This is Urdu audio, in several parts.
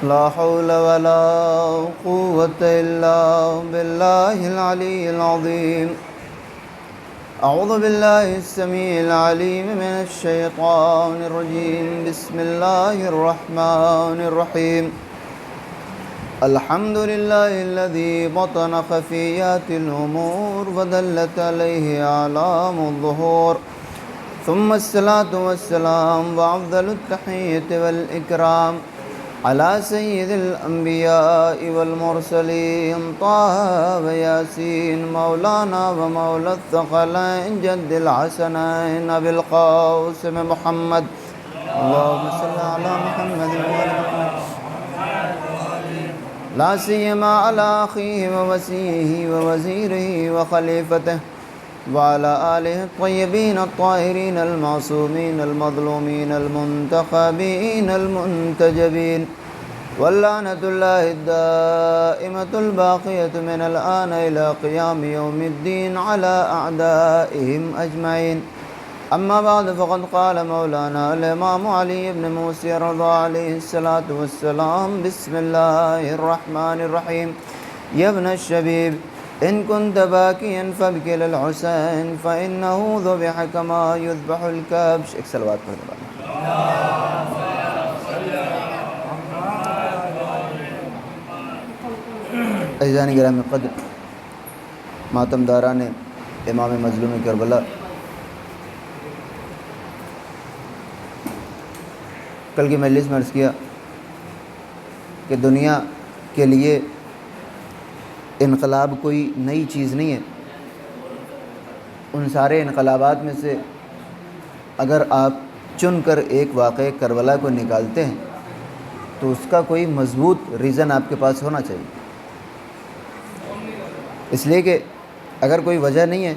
لا حول ولا قوة إلا بالله العلي العظيم. أعوذ بالله السميع العليم من الشيطان الرجيم. بسم الله الرحمن الرحيم. الحمد لله الذي بطن خفيات الأمور ودلت عليه أعلام الظهور، ثم الصلاة والسلام وأفضل التحية والإكرام على سيد الأنبياء والمرسلين طه وياسين مولانا ومولى الثقلين جد الحسنين أبي القاسم محمد. اللهم صل على محمد وعلى محمد، لا سيما على أخيه ووسيه ووزيره وخليفته وعلى آله الطيبين الطاهرين المعصومين المظلومين المنتخبين المنتجبين، واللعنة الله الدائمة الباقية من الآن إلى قيام يوم الدين على أعدائهم أجمعين. أما بعد، فقد قال مولانا الإمام علي بن موسى رضا عليه الصلاة والسلام: بسم الله الرحمن الرحيم. يا ابن الشبيب، إن كنت باكيا فابكي للحسين فإنه ذبح كما يذبح الكبش. ایک صلوات پڑھ دو. عزیزان گرامی قدر، ماتم داران امام مظلوم کربلا، کل کی مجلس میں عرض کیا کہ دنیا کے لیے انقلاب کوئی نئی چیز نہیں ہے. ان سارے انقلابات میں سے اگر آپ چن کر ایک واقعہ کربلا کو نکالتے ہیں تو اس کا کوئی مضبوط ریزن آپ کے پاس ہونا چاہیے. اس لیے کہ اگر کوئی وجہ نہیں ہے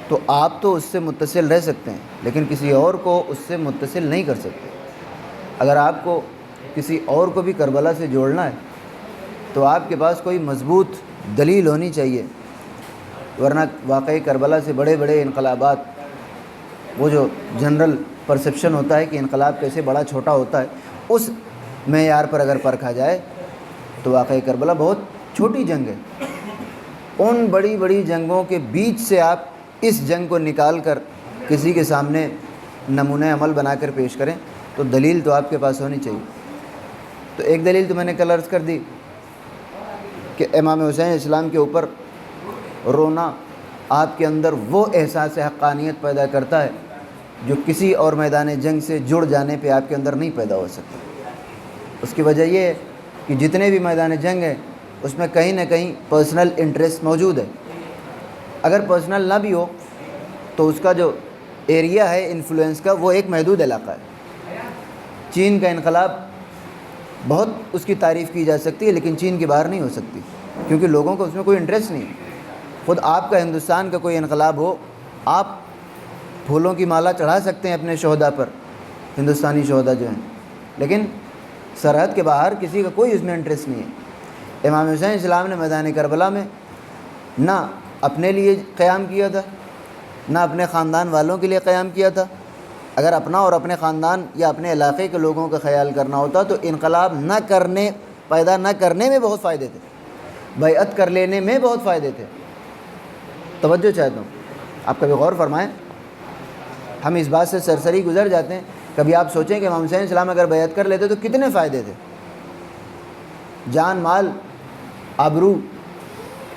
تو آپ تو اس سے متصل رہ سکتے ہیں لیکن کسی اور کو اس سے متصل نہیں کر سکتے. اگر آپ کو کسی اور کو بھی کربلا سے جوڑنا ہے تو آپ کے پاس کوئی مضبوط دلیل ہونی چاہیے، ورنہ واقعی کربلا سے بڑے بڑے انقلابات، وہ جو جنرل پرسیپشن ہوتا ہے کہ انقلاب کیسے بڑا چھوٹا ہوتا ہے، اس معیار پر اگر پرکھا جائے تو واقعی کربلا بہت چھوٹی جنگ ہے. ان بڑی بڑی جنگوں کے بیچ سے آپ اس جنگ کو نکال کر کسی کے سامنے نمونہ عمل بنا کر پیش کریں تو دلیل تو آپ کے پاس ہونی چاہیے. تو ایک دلیل تو میں نے کل عرض کر دی کہ امام حسین اسلام کے اوپر رونا آپ کے اندر وہ احساس حقانیت پیدا کرتا ہے جو کسی اور میدان جنگ سے جڑ جانے پہ آپ کے اندر نہیں پیدا ہو سکتا. اس کی وجہ یہ ہے کہ جتنے بھی میدان جنگ ہیں اس میں کہیں نہ کہیں پرسنل انٹرسٹ موجود ہے. اگر پرسنل نہ بھی ہو تو اس کا جو ایریا ہے انفلوئنس کا وہ ایک محدود علاقہ ہے. چین کا انقلاب بہت اس کی تعریف کی جا سکتی ہے لیکن چین کے باہر نہیں ہو سکتی کیونکہ لوگوں کو اس میں کوئی انٹرسٹ نہیں. خود آپ کا ہندوستان کا کوئی انقلاب ہو، آپ پھولوں کی مالا چڑھا سکتے ہیں اپنے شہداء پر، ہندوستانی شہداء جو ہیں، لیکن سرحد کے باہر کسی کا کوئی اس میں انٹرسٹ نہیں ہے. امام حسین اسلام نے میدان کربلا میں نہ اپنے لیے قیام کیا تھا نہ اپنے خاندان والوں کے لیے قیام کیا تھا. اگر اپنا اور اپنے خاندان یا اپنے علاقے کے لوگوں کا خیال کرنا ہوتا تو انقلاب پیدا نہ کرنے میں بہت فائدے تھے، بیعت کر لینے میں بہت فائدے تھے. توجہ چاہتا ہوں، آپ کبھی غور فرمائیں. ہم اس بات سے سرسری گزر جاتے ہیں. کبھی آپ سوچیں کہ امام حسین اسلام اگر بیعت کر لیتے تو کتنے فائدے تھے. جان، مال، آبرو،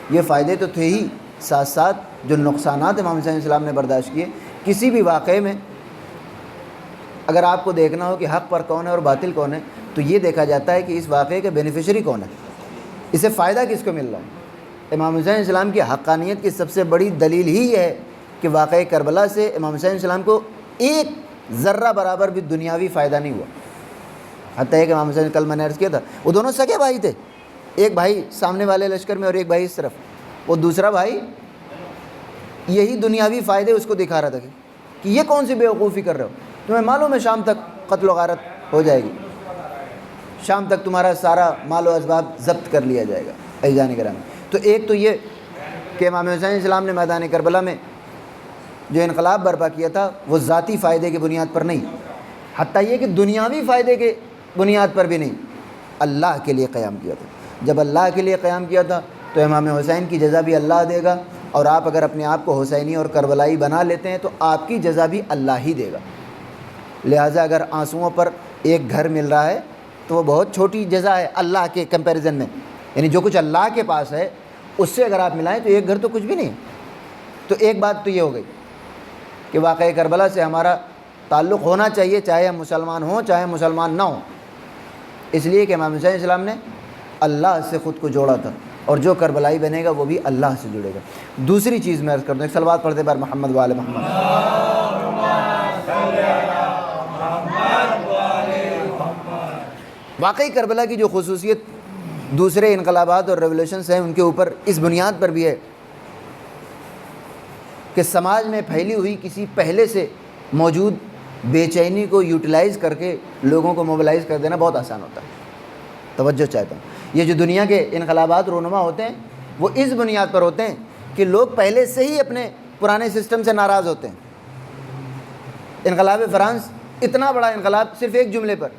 یہ فائدے تو تھے ہی، ساتھ ساتھ جو نقصانات امام حسین اسلام نے برداشت کیے. کسی بھی واقعے میں اگر آپ کو دیکھنا ہو کہ حق پر کون ہے اور باطل کون ہے تو یہ دیکھا جاتا ہے کہ اس واقعے کے بینیفیشری کون ہے، اسے فائدہ کس کو مل رہا ہے. امام حسین اسلام کی حقانیت کی سب سے بڑی دلیل ہی یہ ہے کہ واقعہ کربلا سے امام حسین اسلام کو ایک ذرہ برابر بھی دنیاوی فائدہ نہیں ہوا. حتیٰ کہ امام حسین، کل میں نے عرض کیا تھا، وہ دونوں سگے بھائی تھے. ایک بھائی سامنے والے لشکر میں اور ایک بھائی اس طرف. وہ دوسرا بھائی یہی دنیاوی فائدے اس کو دکھا رہا تھا کہ یہ کون سی بیوقوفی کر رہے ہو، تمہیں معلوم ہے شام تک قتل و غارت ہو جائے گی، شام تک تمہارا سارا مال و اسباب ضبط کر لیا جائے گا. عزیزان گرامی، تو ایک تو یہ کہ امام حسین اسلام نے میدان کربلا میں جو انقلاب برپا کیا تھا وہ ذاتی فائدے کی بنیاد پر نہیں، حتیٰ یہ کہ دنیاوی فائدے کے بنیاد پر بھی نہیں، اللہ کے لیے قیام کیا تھا۔ جب اللہ کے لیے قیام کیا تھا تو امام حسین کی جزا بھی اللہ دے گا، اور آپ اگر اپنے آپ کو حسینی اور کربلائی بنا لیتے ہیں تو آپ کی جزا بھی اللہ ہی دے گا۔ لہٰذا اگر آنسوؤں پر ایک گھر مل رہا ہے تو وہ بہت چھوٹی جزا ہے اللہ کے کمپیریزن میں، یعنی جو کچھ اللہ کے پاس ہے اس سے اگر آپ ملائیں تو ایک گھر تو کچھ بھی نہیں۔ تو ایک بات تو یہ ہو گئی کہ واقعہ کربلا سے ہمارا تعلق ہونا چاہیے، چاہے ہم مسلمان ہوں چاہے مسلمان نہ ہوں، اس لیے کہ امام حسین السلام نے اللہ سے خود کو جوڑا تھا، اور جو کربلائی بنے گا وہ بھی اللہ سے جڑے گا۔ دوسری چیز میں عرض کر دوں، ایک صلوات پڑھتے بار محمد وآل محمد۔ واقعی کربلا کی جو خصوصیت دوسرے انقلابات اور ریولیوشنز ہیں ان کے اوپر اس بنیاد پر بھی ہے کہ سماج میں پھیلی ہوئی کسی پہلے سے موجود بے چینی کو یوٹیلائز کر کے لوگوں کو موبلائز کر دینا بہت آسان ہوتا ہے۔ توجہ چاہتا ہوں، یہ جو دنیا کے انقلابات رونما ہوتے ہیں وہ اس بنیاد پر ہوتے ہیں کہ لوگ پہلے سے ہی اپنے پرانے سسٹم سے ناراض ہوتے ہیں۔ انقلاب فرانس اتنا بڑا انقلاب صرف ایک جملے پر،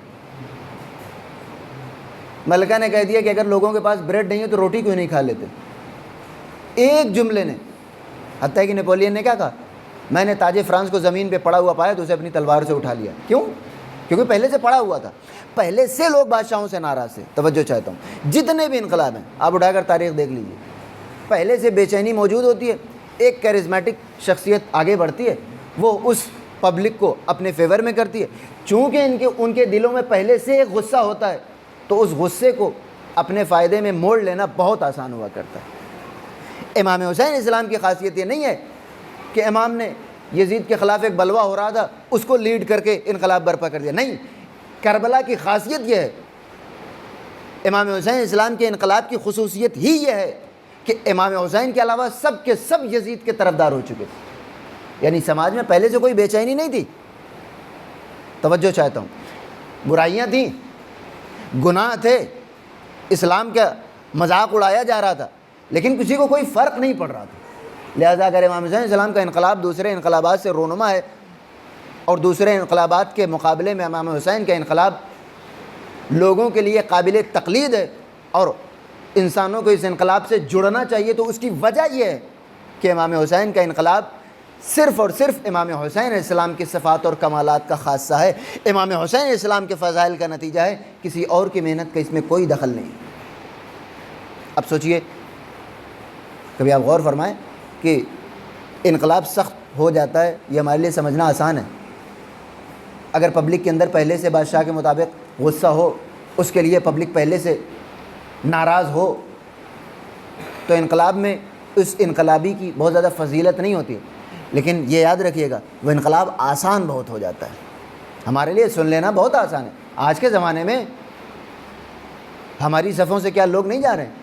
ملکہ نے کہہ دیا کہ اگر لوگوں کے پاس بریڈ نہیں ہے تو روٹی کیوں نہیں کھا لیتے، ایک جملے نے۔ حتیٰ کہ نیپولین نے کیا کہا، میں نے تاج فرانس کو زمین پہ پڑا ہوا پایا تو اسے اپنی تلوار سے اٹھا لیا۔ کیوں؟ کیونکہ پہلے سے پڑا ہوا تھا، پہلے سے لوگ بادشاہوں سے ناراض تھے۔ توجہ چاہتا ہوں، جتنے بھی انقلاب ہیں آپ اٹھا کر تاریخ دیکھ لیجیے، پہلے سے بے چینی موجود ہوتی ہے، ایک کیرزمیٹک شخصیت آگے بڑھتی ہے، وہ اس پبلک کو اپنے فیور میں کرتی ہے۔ چونکہ ان کے دلوں میں پہلے سے ایک غصہ ہوتا ہے تو اس غصے کو اپنے فائدے میں موڑ لینا بہت آسان ہوا کرتا ہے۔ امام حسین اسلام کی خاصیت یہ نہیں ہے کہ امام نے یزید کے خلاف ایک بلوہ ہو رہا تھا اس کو لیڈ کر کے انقلاب برپا کر دیا، نہیں، کربلا کی خاصیت یہ ہے، امام حسین اسلام کے انقلاب کی خصوصیت ہی یہ ہے کہ امام حسین کے علاوہ سب کے سب یزید کے طرفدار ہو چکے تھے، یعنی سماج میں پہلے سے کوئی بے چینی نہیں تھی۔ توجہ چاہتا ہوں، برائیاں تھیں، گناہ تھے، اسلام کا مذاق اڑایا جا رہا تھا، لیکن کسی کو کوئی فرق نہیں پڑ رہا تھا۔ لہذا اگر امام حسین السلام کا انقلاب دوسرے انقلابات سے رونما ہے اور دوسرے انقلابات کے مقابلے میں امام حسین کا انقلاب لوگوں کے لیے قابل تقلید ہے اور انسانوں کو اس انقلاب سے جڑنا چاہیے، تو اس کی وجہ یہ ہے کہ امام حسین کا انقلاب صرف اور صرف امام حسین علیہ السلام کی صفات اور کمالات کا خاصہ ہے، امام حسین علیہ السلام کے فضائل کا نتیجہ ہے، کسی اور کی محنت کا اس میں کوئی دخل نہیں۔ اب سوچئے، کبھی آپ غور فرمائیں کہ انقلاب سخت ہو جاتا ہے یہ ہمارے لیے سمجھنا آسان ہے۔ اگر پبلک کے اندر پہلے سے بادشاہ کے مطابق غصہ ہو، اس کے لیے پبلک پہلے سے ناراض ہو، تو انقلاب میں اس انقلابی کی بہت زیادہ فضیلت نہیں ہوتی، لیکن یہ یاد رکھیے گا وہ انقلاب آسان بہت ہو جاتا ہے، ہمارے لیے سن لینا بہت آسان ہے۔ آج کے زمانے میں ہماری صفوں سے کیا لوگ نہیں جا رہے ہیں،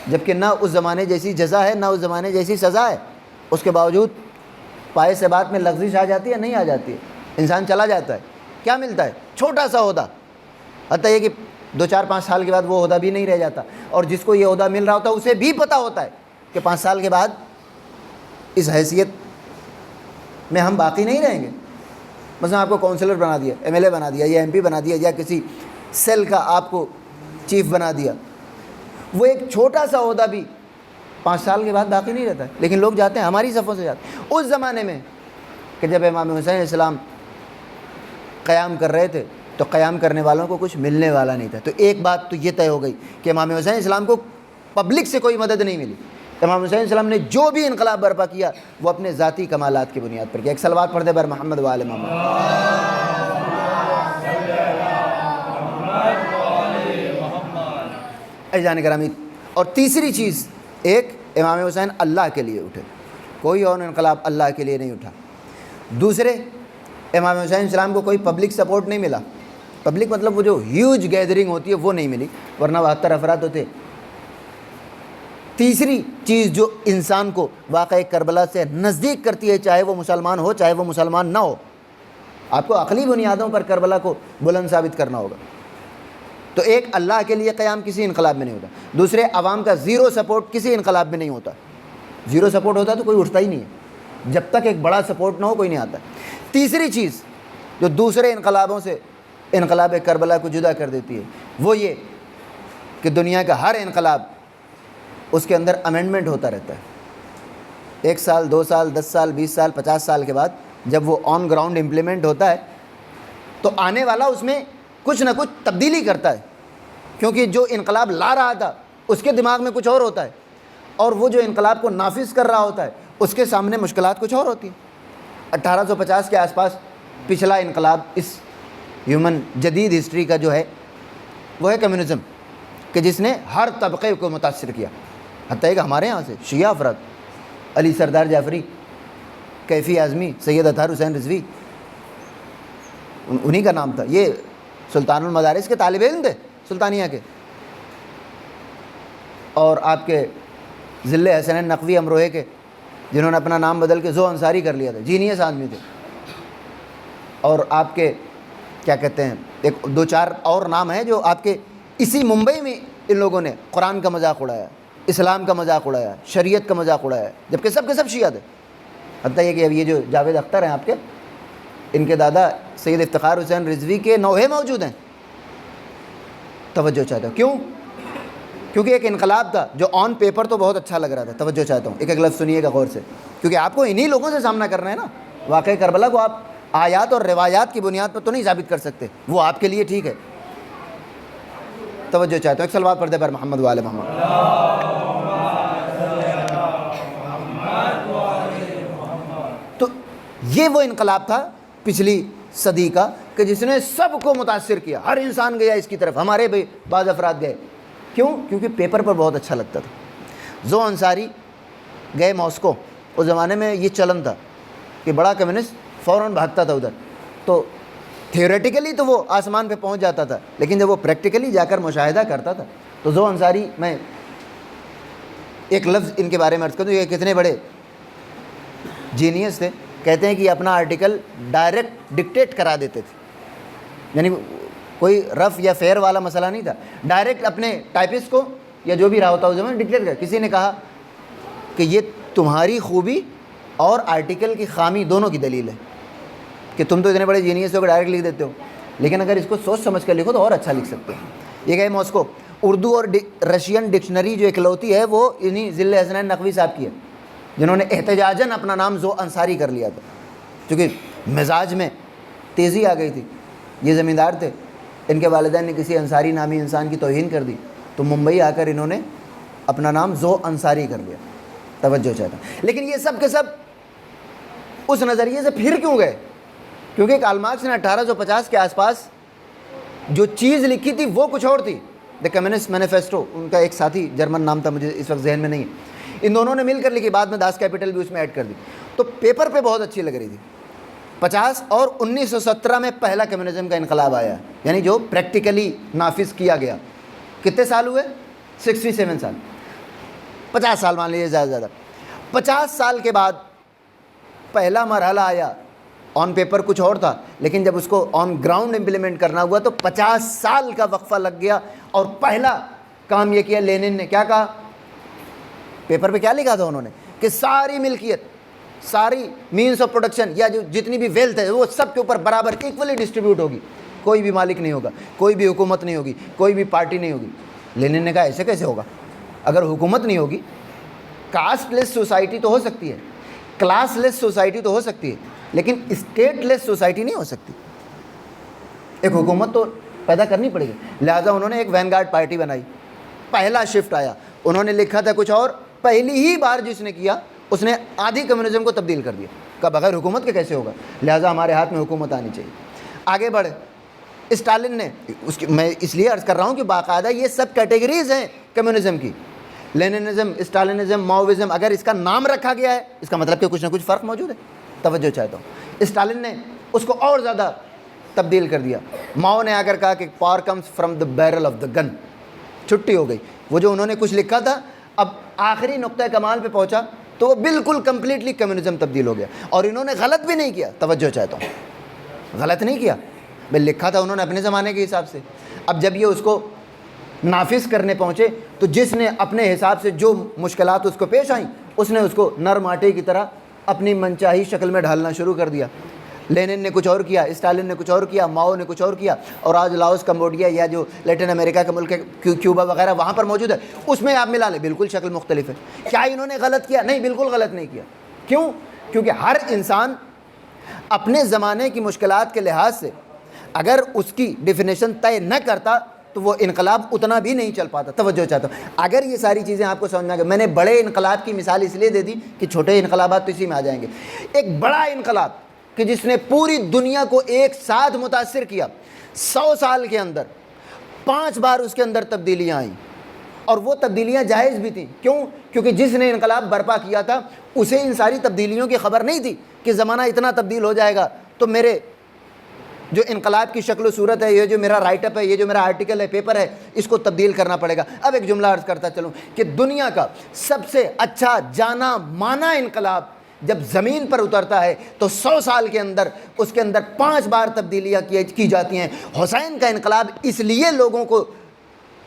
جبکہ نہ اس زمانے جیسی جزا ہے نہ اس زمانے جیسی سزا ہے، اس کے باوجود پائے سے بات میں لغزش آ جاتی ہے، نہیں آ جاتی ہے، انسان چلا جاتا ہے، کیا ملتا ہے؟ چھوٹا سا عہدہ، حتیٰ یہ کہ 2-4-5 سال کے بعد وہ عہدہ بھی نہیں رہ جاتا، اور جس کو یہ عہدہ مل رہا ہوتا ہے اسے بھی پتہ ہوتا ہے کہ 5 سال کے بعد اس حیثیت میں ہم باقی نہیں رہیں گے۔ مثلا آپ کو کونسلر بنا دیا، ایم ایل اے بنا دیا یا ایم پی بنا دیا یا کسی سیل کا آپ کو چیف بنا دیا، وہ ایک چھوٹا سا عہدہ بھی 5 سال کے بعد باقی نہیں رہتا ہے، لیکن لوگ جاتے ہیں، ہماری صفوں سے جاتے ہیں۔ اس زمانے میں کہ جب امام حسین علیہ السلام قیام کر رہے تھے تو قیام کرنے والوں کو کچھ ملنے والا نہیں تھا، تو ایک بات تو یہ طے ہو گئی کہ امام حسین علیہ السلام کو پبلک سے کوئی مدد نہیں ملی۔ امام حسین علیہ السلام نے جو بھی انقلاب برپا کیا وہ اپنے ذاتی کمالات کی بنیاد پر کیا۔ ایک صلوات پڑھ دے بر محمد وآل محمد۔ اعزان گرامی، اور تیسری چیز، ایک امام حسین اللہ کے لیے اٹھے، کوئی اور انقلاب اللہ کے لیے نہیں اٹھا۔ دوسرے، امام حسین السلام کو کوئی پبلک سپورٹ نہیں ملا، پبلک مطلب وہ جو ہیوج گیدرنگ ہوتی ہے وہ نہیں ملی، ورنہ 72 افراد ہوتے۔ تیسری چیز جو انسان کو واقعہ کربلا سے نزدیک کرتی ہے، چاہے وہ مسلمان ہو چاہے وہ مسلمان نہ ہو، آپ کو عقلی بنیادوں پر کربلا کو بلند ثابت کرنا ہوگا۔ تو ایک، اللہ کے لیے قیام کسی انقلاب میں نہیں ہوتا، دوسرے، عوام کا زیرو سپورٹ کسی انقلاب میں نہیں ہوتا، زیرو سپورٹ ہوتا تو کوئی اٹھتا ہی نہیں ہے، جب تک ایک بڑا سپورٹ نہ ہو کوئی نہیں آتا۔ تیسری چیز جو دوسرے انقلابوں سے انقلاب کربلا کو جدا کر دیتی ہے، وہ یہ کہ دنیا کا ہر انقلاب اس کے اندر امینڈمنٹ ہوتا رہتا ہے۔ 1 سال 2 سال 10 سال 20 سال 50 سال کے بعد جب وہ آن گراؤنڈ امپلیمنٹ ہوتا ہے تو آنے والا اس میں کچھ نہ کچھ تبدیلی کرتا ہے، کیونکہ جو انقلاب لا رہا تھا اس کے دماغ میں کچھ اور ہوتا ہے، اور وہ جو انقلاب کو نافذ کر رہا ہوتا ہے اس کے سامنے مشکلات کچھ اور ہوتی ہیں۔ 1850 کے آس پاس پچھلا انقلاب اس ہیومن جدید ہسٹری کا جو ہے وہ ہے کمیونزم، کہ جس نے ہر طبقے کو متاثر کیا، حتیٰ کہ ہمارے یہاں سے شیعہ افراد، علی سردار جعفری، کیفی اعظمی، سید اطہر حسین رضوی، انہی کا نام تھا، یہ سلطان المدارس کے طالب علم تھے سلطانیہ کے، اور آپ کے ذل حسنین نقوی امروہے کے، جنہوں نے اپنا نام بدل کے ذو انصاری کر لیا تھا، جینیس آدمی تھے، اور آپ کے کیا کہتے ہیں 1-2-4 اور نام ہیں جو آپ کے اسی ممبئی میں ان لوگوں نے قرآن کا مذاق اڑایا، اسلام کا مذاق اڑایا، شریعت کا مذاق اڑایا، جبکہ سب کے سب شیعہ تھے۔ حتیٰ یہ کہ اب یہ جو جاوید اختر ہیں آپ کے، ان کے دادا سید افتخار حسین رضوی کے نوحے موجود ہیں۔ توجہ چاہتا ہوں کیوں؟ کیونکہ ایک انقلاب تھا جو آن پیپر تو بہت اچھا لگ رہا تھا۔ توجہ چاہتا ہوں، ایک لفظ سنیے گا غور سے، کیونکہ آپ کو انہی لوگوں سے سامنا کرنا ہے نا۔ واقعہ کربلا کو آپ آیات اور روایات کی بنیاد پر تو نہیں ثابت کر سکتے، وہ آپ کے لیے ٹھیک ہے۔ توجہ چاہتا ہوں، ایک صلوات پڑھتے پر محمد وآل محمد۔ تو یہ وہ انقلاب تھا پچھلی صدی کا کہ جس نے سب کو متاثر کیا، ہر انسان گیا اس کی طرف، ہمارے بھی بعض افراد گئے۔ کیوں؟ کیونکہ پیپر پر بہت اچھا لگتا تھا۔ ذو انصاری گئے ماسکو، اس زمانے میں یہ چلن تھا کہ بڑا کمیونسٹ فوراً بھاگتا تھا ادھر، تو تھیوریٹیکلی تو وہ آسمان پہ پہنچ جاتا تھا، لیکن جب وہ پریکٹیکلی جا کر مشاہدہ کرتا تھا تو ذو انصاری، میں ایک لفظ ان کے بارے میں عرض کروں، یہ کتنے بڑے جینیس تھے۔ کہتے ہیں کہ یہ اپنا آرٹیکل ڈائریکٹ ڈکٹیٹ کرا دیتے تھے، یعنی کوئی رف یا فیئر والا مسئلہ نہیں تھا، ڈائریکٹ اپنے ٹائپسٹ کو یا جو بھی رہا ہوتا اس زمانے ڈکٹیٹ کر۔ کسی نے کہا کہ یہ تمہاری خوبی اور آرٹیکل کی خامی دونوں کی دلیل ہے کہ تم تو اتنے بڑے جینیس ہو کہ ڈائریکٹ لکھ دیتے ہو، لیکن اگر اس کو سوچ سمجھ کر لکھو تو اور اچھا لکھ سکتے ہیں۔ یہ گئے ماسکو، اردو اور رشین ڈکشنری جو اکلوتی ہے وہ انہی ذل حسنین نقوی صاحب کی ہے، جنہوں نے احتجاجاً اپنا نام ذو انصاری کر لیا تھا، کیونکہ مزاج میں تیزی آ گئی تھی۔ یہ زمیندار تھے، ان کے والدین نے کسی انصاری نامی انسان کی توہین کر دی، تو ممبئی آ کر انہوں نے اپنا نام ذو انصاری کر لیا۔ توجہ چاہتا ہوں، لیکن یہ سب کے سب اس نظریے سے پھر کیوں گئے؟ کیونکہ کارل مارکس نے 1850 کے آس پاس جو چیز لکھی تھی وہ کچھ اور تھی، دی کمیونسٹ مینیفیسٹو، ان کا ایک ساتھی جرمن نام تھا، مجھے اس وقت ذہن میں نہیں ہے، ان دونوں نے مل کر لکھی، بعد میں داس کیپٹل بھی اس میں ایڈ کر دی، تو پیپر پہ بہت اچھی لگ رہی تھی۔ 50 اور 1917 میں پہلا کمیونزم کا انقلاب آیا، یعنی جو پریکٹیکلی نافذ کیا گیا۔ کتنے سال ہوئے؟ 67 سال، 50 سال مان لیجیے زیادہ زیادہ۔ 50 سال کے بعد پہلا مرحلہ آیا، آن پیپر کچھ اور تھا، لیکن جب اس کو آن گراؤنڈ امپلیمنٹ کرنا ہوا تو 50 سال کا وقفہ لگ گیا، اور پہلا کام یہ کیا لینن نے، کیا کہا؟ پیپر پہ کیا لکھا تھا انہوں نے کہ ساری ملکیت، ساری مینس آف پروڈکشن یا جو جتنی بھی ویلتھ ہے وہ سب کے اوپر برابر ایکولی ڈسٹریبیوٹ ہوگی، کوئی بھی مالک نہیں ہوگا، کوئی بھی حکومت نہیں ہوگی، کوئی بھی پارٹی نہیں ہوگی۔ لینن نے کہا ایسے کیسے ہوگا؟ اگر حکومت نہیں ہوگی، کاسٹ لیس سوسائٹی تو ہو سکتی ہے، کلاس لیس سوسائٹی تو ہو سکتی ہے، لیکن اسٹیٹ لیس سوسائٹی نہیں ہو سکتی۔ ایک حکومت تو پیدا کرنی پڑے گی۔ لہٰذا انہوں نے ایک وین گارڈ پارٹی بنائی، پہلا شفٹ آیا، انہوں نے لکھا تھا کچھ اور، پہلی ہی بار جس نے کیا اس نے آدھی کمیونزم کو تبدیل کر دیا، کہ بغیر حکومت کے کیسے ہوگا، لہٰذا ہمارے ہاتھ میں حکومت آنی چاہیے۔ آگے بڑھے، اسٹالن نے، میں اس لیے عرض کر رہا ہوں کہ باقاعدہ یہ سب کیٹیگریز ہیں کمیونزم کی، لیننزم، اسٹالنزم، ماؤوزم، اگر اس کا نام رکھا گیا ہے اس کا مطلب کہ کچھ نہ کچھ فرق موجود ہے۔ توجہ چاہتا ہوں، اسٹالن نے اس کو اور زیادہ تبدیل کر دیا۔ ماؤ نے آ کر کہا کہ power comes from the barrel of the gun, چھٹی ہو گئی۔ وہ جو انہوں نے کچھ لکھا تھا اب آخری نقطۂ کمال پہ پہنچا تو وہ بالکل کمپلیٹلی کمیونزم تبدیل ہو گیا، اور انہوں نے غلط بھی نہیں کیا۔ توجہ چاہتا ہوں، غلط نہیں کیا، بھائی لکھا تھا انہوں نے اپنے زمانے کے حساب سے۔ اب جب یہ اس کو نافذ کرنے پہنچے تو جس نے اپنے حساب سے جو مشکلات اس کو پیش آئیں اس نے اس کو نرم آٹے کی طرح اپنی منچاہی شکل میں ڈھالنا شروع کر دیا۔ لینن نے کچھ اور کیا، اسٹالن نے کچھ اور کیا، ماؤ نے کچھ اور کیا، اور آج لاؤس، کمبوڈیا یا جو لیٹن امریکہ کا ملک ہے کیوبا وغیرہ وہاں پر موجود ہے، اس میں آپ ملا لیں بالکل شکل مختلف ہے۔ کیا انہوں نے غلط کیا؟ نہیں، بالکل غلط نہیں کیا۔ کیوں؟ کیونکہ ہر انسان اپنے زمانے کی مشکلات کے لحاظ سے اگر اس کی ڈیفینیشن طے نہ کرتا تو وہ انقلاب اتنا بھی نہیں چل پاتا۔ توجہ چاہتا ہوں، اگر یہ ساری چیزیں آپ کو سمجھ میں آ گئی، میں نے بڑے انقلاب کی مثال اس لیے دے دی کہ چھوٹے انقلابات تو اسی میں آ جائیں گے۔ ایک بڑا انقلاب کہ جس نے پوری دنیا کو ایک ساتھ متاثر کیا، 100 سال کے اندر 5 بار اس کے اندر تبدیلیاں آئیں، اور وہ تبدیلیاں جائز بھی تھیں۔ کیوں؟ کیونکہ جس نے انقلاب برپا کیا تھا اسے ان ساری تبدیلیوں کی خبر نہیں تھی کہ زمانہ اتنا تبدیل ہو جائے گا، تو میرے جو انقلاب کی شکل و صورت ہے، یہ جو میرا رائٹ اپ ہے، یہ جو میرا آرٹیکل ہے، پیپر ہے، اس کو تبدیل کرنا پڑے گا۔ اب ایک جملہ عرض کرتا چلوں کہ دنیا کا سب سے اچھا جانا مانا انقلاب جب زمین پر اترتا ہے تو 100 سال کے اندر اس کے اندر 5 بار تبدیلیاں کی جاتی ہیں۔ حسین کا انقلاب اس لیے لوگوں کو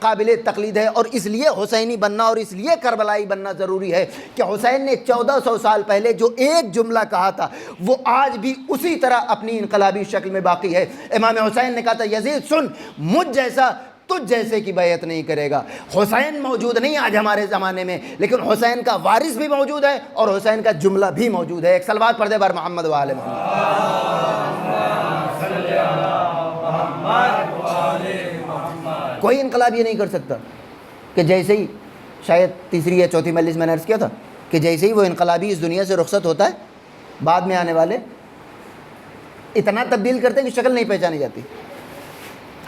قابل تقلید ہے، اور اس لیے حسینی بننا اور اس لیے کربلائی بننا ضروری ہے کہ حسین نے 1400 سال پہلے جو ایک جملہ کہا تھا وہ آج بھی اسی طرح اپنی انقلابی شکل میں باقی ہے۔ امام حسین نے کہا تھا، یزید سن، مجھ جیسا تجھ جیسے کی بیعت نہیں کرے گا۔ حسین موجود نہیں آج ہمارے زمانے میں، لیکن حسین کا وارث بھی موجود ہے اور حسین کا جملہ بھی موجود ہے۔ ایک صلوات پڑھ دے بار محمد و آل محمد۔ کوئی انقلاب یہ نہیں کر سکتا کہ جیسے ہی، شاید تیسری یا چوتھی مجلس میں نے عرض کیا تھا کہ جیسے ہی وہ انقلابی اس دنیا سے رخصت ہوتا ہے، بعد میں آنے والے اتنا تبدیل کرتے ہیں کہ شکل نہیں پہچانی جاتی۔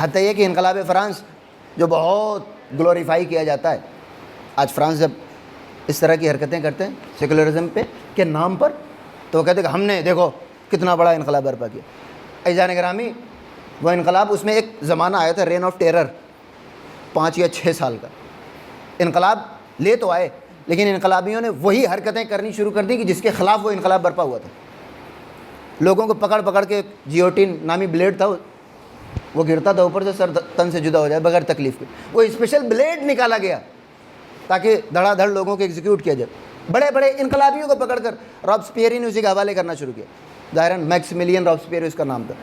حتیٰ یہ کہ انقلاب فرانس جو بہت گلوریفائی کیا جاتا ہے، آج فرانس جب اس طرح کی حرکتیں کرتے ہیں سیکولرزم پہ کے نام پر، تو وہ کہتے ہیں کہ ہم نے دیکھو کتنا بڑا انقلاب برپا کیا۔ عزیزان گرامی، وہ انقلاب، اس میں ایک زمانہ آیا تھا رین آف ٹیرر، 5 یا 6 سال کا انقلاب لے تو آئے، لیکن انقلابیوں نے وہی حرکتیں کرنی شروع کر دی کہ جس کے خلاف وہ انقلاب برپا ہوا تھا۔ لوگوں کو پکڑ پکڑ کے، جیوٹین نامی بلیڈ تھا، وہ گرتا تھا اوپر سے، سر تن سے جدا ہو جائے بغیر تکلیف کے، وہ اسپیشل بلیڈ نکالا گیا تاکہ دھڑا دھڑ لوگوں کو ایگزیکیوٹ کیا جائے۔ بڑے بڑے انقلابیوں کو پکڑ کر رابسپیئر نے اسی کے حوالے کرنا شروع کیا، ظاہراً میکسیملین رابسپیئر اس کا نام تھا۔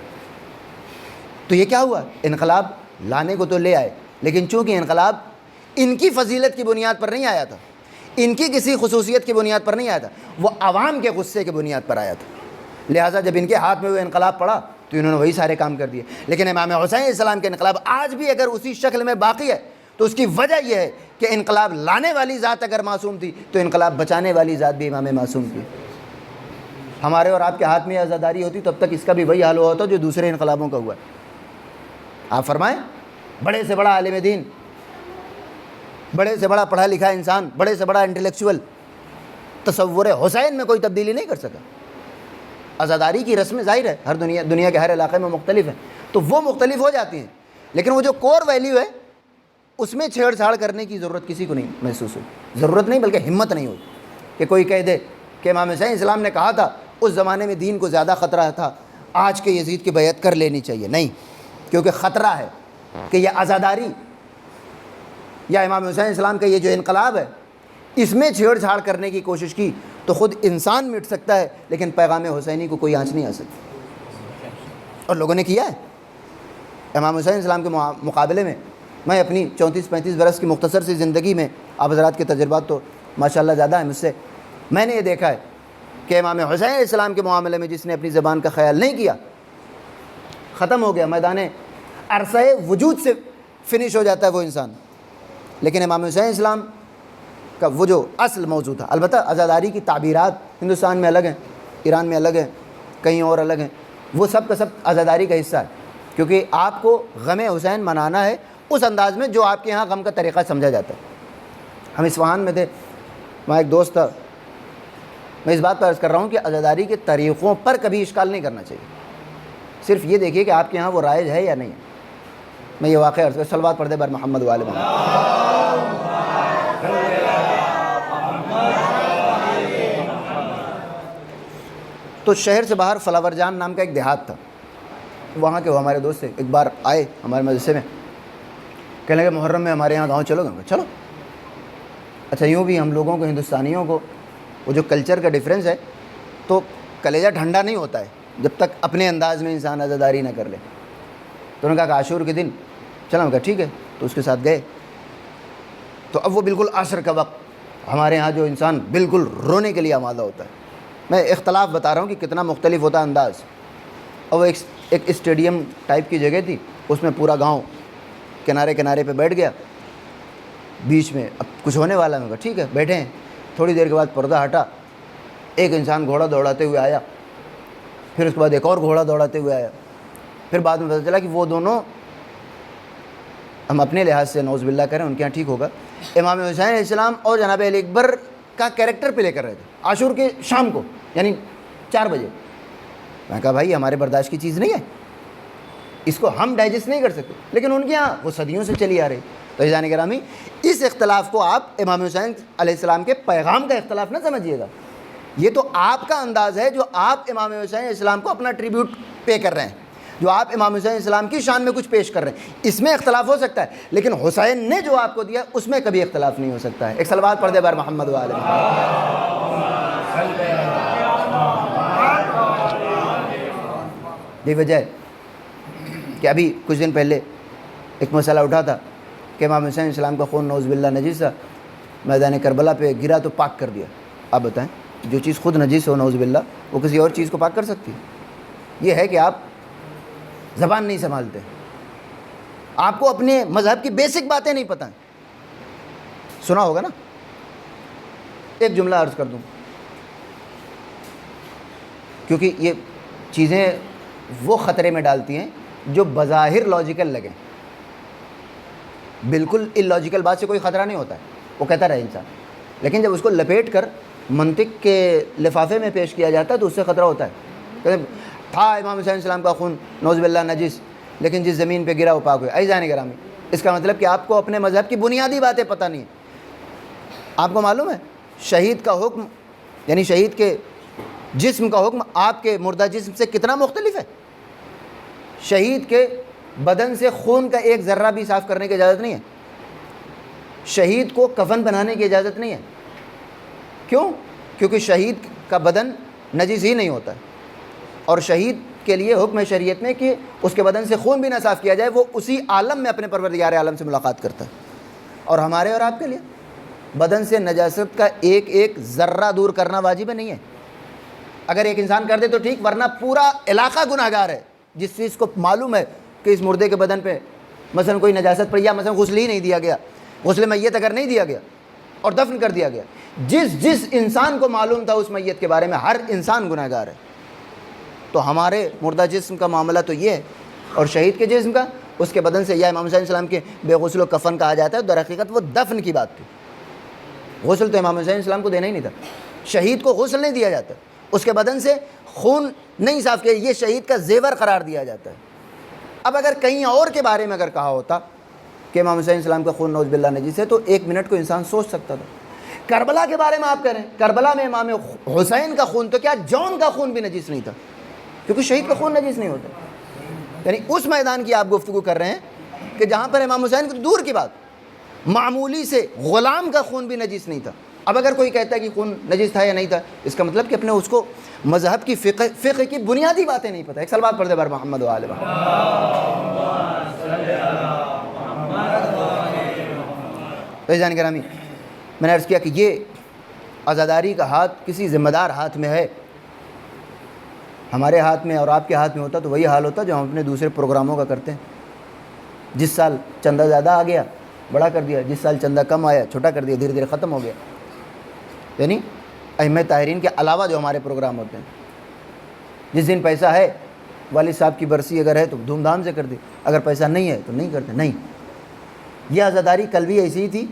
تو یہ کیا ہوا؟ انقلاب لانے کو تو لے آئے، لیکن چونکہ انقلاب ان کی فضیلت کی بنیاد پر نہیں آیا تھا، ان کی کسی خصوصیت کی بنیاد پر نہیں آیا تھا، وہ عوام کے غصے کی بنیاد پر آیا تھا۔ لہٰذا جب ان کے ہاتھ میں وہ انقلاب پڑا تو انہوں نے وہی سارے کام کر دیے۔ لیکن امام حسین علیہ السلام کے انقلاب آج بھی اگر اسی شکل میں باقی ہے تو اس کی وجہ یہ ہے کہ انقلاب لانے والی ذات اگر معصوم تھی تو انقلاب بچانے والی ذات بھی امام معصوم تھی۔ ہمارے اور آپ کے ہاتھ میں عزاداری ہوتی تو اب تک اس کا بھی وہی حال ہوا ہوتا جو دوسرے انقلابوں کا ہوا ہے۔ آپ فرمائیں، بڑے سے بڑا عالم دین، بڑے سے بڑا پڑھا لکھا انسان، بڑے سے بڑا انٹلیکچوئل تصور حسین میں کوئی تبدیلی نہیں کر سکا۔ عزاداری کی رسمیں ظاہر ہے ہر دنیا کے ہر علاقے میں مختلف ہیں، تو وہ مختلف ہو جاتی ہیں، لیکن وہ جو کور ویلیو ہے اس میں چھیڑ چھاڑ کرنے کی ضرورت کسی کو نہیں محسوس ہوئی۔ ضرورت نہیں بلکہ ہمت نہیں ہوئی کہ کوئی کہہ دے کہ امام حسین اسلام نے کہا تھا اس زمانے میں دین کو زیادہ خطرہ تھا، آج کے یزید کی بیعت کر لینی چاہیے۔ نہیں، کیونکہ خطرہ ہے کہ یہ عزاداری یا امام حسین اسلام کا یہ جو انقلاب ہے اس میں چھیڑ چھاڑ کرنے کی کوشش کی تو خود انسان مٹ سکتا ہے، لیکن پیغام حسینی کو کوئی آنچ نہیں آ سکتی، اور لوگوں نے کیا ہے۔ امام حسین اسلام کے مقابلے میں میں اپنی 34-35 برس کی مختصر سی زندگی میں، آپ حضرات کے تجربات تو ماشاءاللہ زیادہ ہیں مجھ سے، میں نے یہ دیکھا ہے کہ امام حسین علیہ السلام کے معاملے میں جس نے اپنی زبان کا خیال نہیں کیا، ختم ہو گیا، میدان عرصہ وجود سے فنش ہو جاتا ہے وہ انسان۔ لیکن امام حسین اسلام کا وہ جو اصل موضوع تھا، البتہ عزاداری کی تعبیرات ہندوستان میں الگ ہیں، ایران میں الگ ہیں، کہیں اور الگ ہیں، وہ سب کا سب عزاداری کا حصہ ہے، کیونکہ آپ کو غم حسین منانا ہے اس انداز میں جو آپ کے ہاں غم کا طریقہ سمجھا جاتا ہے۔ ہم اصفہان میں تھے، وہاں ایک دوست تھا، میں اس بات پر عرض کر رہا ہوں کہ عزاداری کے طریقوں پر کبھی اشکال نہیں کرنا چاہیے، صرف یہ دیکھیے کہ آپ کے ہاں وہ رائج ہے یا نہیں ہے۔ میں یہ واقعہ عرض کر، صلوات پڑھ دے بر محمد و آل محمد۔ تو شہر سے باہر فلاور جان نام کا ایک دیہات تھا، وہاں کے وہ ہمارے دوست تھے، ایک بار آئے ہمارے مدرسے میں، کہنے لگے محرم میں ہمارے یہاں گاؤں چلو گے؟ چلو۔ اچھا، یوں بھی ہم لوگوں کو، ہندوستانیوں کو، وہ جو کلچر کا ڈفرینس ہے تو کلیجہ ٹھنڈا نہیں ہوتا ہے جب تک اپنے انداز میں انسان عزاداری نہ کر لے. تو انہوں نے کہا کہ عاشور کے دن چلا. میں کہا ٹھیک ہے. تو اس کے ساتھ گئے. تو اب وہ بالکل عصر کا وقت, ہمارے ہاں جو انسان بالکل رونے کے لیے آمادہ ہوتا ہے. میں اختلاف بتا رہا ہوں کہ کتنا مختلف ہوتا ہے انداز. اور وہ ایک اسٹیڈیم ٹائپ کی جگہ تھی, اس میں پورا گاؤں کنارے کنارے پہ بیٹھ گیا بیچ میں. اب کچھ ہونے والا. میں کہا ٹھیک ہے بیٹھے ہیں. تھوڑی دیر کے بعد پردہ ہٹا, ایک انسان گھوڑا دوڑاتے ہوئے آیا, پھر اس کے بعد ایک اور گھوڑا دوڑاتے ہوئے آیا. پھر بعد میں پتہ چلا کہ وہ دونوں, ہم اپنے لحاظ سے نعوذ باللہ کریں, ان کے یہاں ٹھیک ہوگا, امام حسین علیہ السلام اور جناب علی اکبر کا کریکٹر پلے کر رہے تھے عاشور کے شام کو, یعنی 4 بجے. میں کہا بھائی ہمارے برداشت کی چیز نہیں ہے, اس کو ہم ڈائجسٹ نہیں کر سکتے, لیکن ان کے یہاں وہ صدیوں سے چلی آ رہی. تو عزیزان گرامی, اس اختلاف کو آپ امام حسین علیہ السلام کے پیغام کا اختلاف نہ سمجھیے گا. یہ تو آپ کا انداز ہے جو آپ امام حسین علیہ السلام کو اپنا ٹریبیوٹ پے کر رہے ہیں, جو آپ امام حسین علیہ السلام کی شان میں کچھ پیش کر رہے ہیں. اس میں اختلاف ہو سکتا ہے, لیکن حسین نے جو آپ کو دیا اس میں کبھی اختلاف نہیں ہو سکتا ہے. ایک صلوات پڑھ دے بار محمد وآلہ محمد. یہ وجہ ہے کہ ابھی کچھ دن پہلے ایک مسئلہ اٹھا تھا کہ امام حسین علیہ السلام کا خون نعوذ باللہ نجس تھا, میدان کربلا پہ گرا تو پاک کر دیا. آپ بتائیں, جو چیز خود نجس ہو نعوذ باللہ, وہ کسی اور چیز کو پاک کر سکتی ہے؟ یہ ہے کہ آپ زبان نہیں سنبھالتے, آپ کو اپنے مذہب کی بیسک باتیں نہیں پتہ. سنا ہوگا نا, ایک جملہ عرض کر دوں کیونکہ یہ چیزیں وہ خطرے میں ڈالتی ہیں جو بظاہر لاجیکل لگیں. بالکل اللاجیکل بات سے کوئی خطرہ نہیں ہوتا ہے, وہ کہتا رہے انسان, لیکن جب اس کو لپیٹ کر منطق کے لفافے میں پیش کیا جاتا ہے تو اس سے خطرہ ہوتا ہے. تھا امام حسین علیہ السلام کا خون نعوذ باللہ نجس, لیکن جس زمین پہ گرا وہ پاک ہوئے. عزیزان گرامی, اس کا مطلب کہ آپ کو اپنے مذہب کی بنیادی باتیں پتہ نہیں ہیں. آپ کو معلوم ہے شہید کا حکم, یعنی شہید کے جسم کا حکم آپ کے مردہ جسم سے کتنا مختلف ہے. شہید کے بدن سے خون کا ایک ذرہ بھی صاف کرنے کی اجازت نہیں ہے. شہید کو کفن بنانے کی اجازت نہیں ہے. کیوں؟ کیونکہ شہید کا بدن نجس ہی نہیں ہوتا ہے, اور شہید کے لیے حکم شریعت میں کہ اس کے بدن سے خون بھی نہ صاف کیا جائے, وہ اسی عالم میں اپنے پروردگار عالم سے ملاقات کرتا ہے. اور ہمارے اور آپ کے لیے بدن سے نجاست کا ایک ایک ذرہ دور کرنا واجب نہیں ہے. اگر ایک انسان کر دے تو ٹھیک, ورنہ پورا علاقہ گناہ گار ہے جس چیز کو معلوم ہے کہ اس مردے کے بدن پہ مثلا کوئی نجاست پڑی, یا مثلا غسل ہی نہیں دیا گیا, غسل میت اگر نہیں دیا گیا اور دفن کر دیا گیا, جس انسان کو معلوم تھا اس میت کے بارے میں, ہر انسان گناہ گار ہے. تو ہمارے مردہ جسم کا معاملہ تو یہ ہے, اور شہید کے جسم کا, اس کے بدن سے, یا امام حسین علیہ السلام کے بے غسل و کفن کہا جاتا ہے, در حقیقت وہ دفن کی بات تھی. غسل تو امام حسین علیہ السلام کو دینا ہی نہیں تھا. شہید کو غسل نہیں دیا جاتا, اس کے بدن سے خون نہیں صاف کیا, یہ شہید کا زیور قرار دیا جاتا ہے. اب اگر کہیں اور کے بارے میں اگر کہا ہوتا کہ امام حسین علیہ السلام کا خون نعوذ باللہ نجس ہے, تو 1 منٹ کو انسان سوچ سکتا تھا. کربلا کے بارے میں آپ کہہ رہے ہیں, کربلا میں امام حسین کا خون, تو کیا جون کا خون بھی نجس نہیں تھا؟ کیونکہ شہید کا خون نجس نہیں ہوتا. یعنی اس میدان کی آپ گفتگو کر رہے ہیں کہ جہاں پر امام حسین کی دور کی بات, معمولی سے غلام کا خون بھی نجس نہیں تھا. اب اگر کوئی کہتا ہے کہ خون نجس تھا یا نہیں تھا, اس کا مطلب کہ اپنے اس کو مذہب کی فقہ کی بنیادی باتیں نہیں پتہ. ایک صلوات پڑھ دے بار محمد وآلہ محمد. عزیزان گرامی, میں نے عرض کیا کہ یہ عزاداری کا ہاتھ کسی ذمہ دار ہاتھ میں ہے. ہمارے ہاتھ میں اور آپ کے ہاتھ میں ہوتا تو وہی حال ہوتا جو ہم اپنے دوسرے پروگراموں کا کرتے ہیں. جس سال چندہ زیادہ آ گیا بڑا کر دیا, جس سال چندہ کم آیا چھوٹا کر دیا, دھیرے دھیرے ختم ہو گیا. یعنی ائمہ طاہرین کے علاوہ جو ہمارے پروگرام ہوتے ہیں, جس دن پیسہ ہے, والد صاحب کی برسی اگر ہے تو دھوم دھام سے کر دے, اگر پیسہ نہیں ہے تو نہیں کرتے. نہیں, یہ عزاداری کل بھی ایسی ہی تھی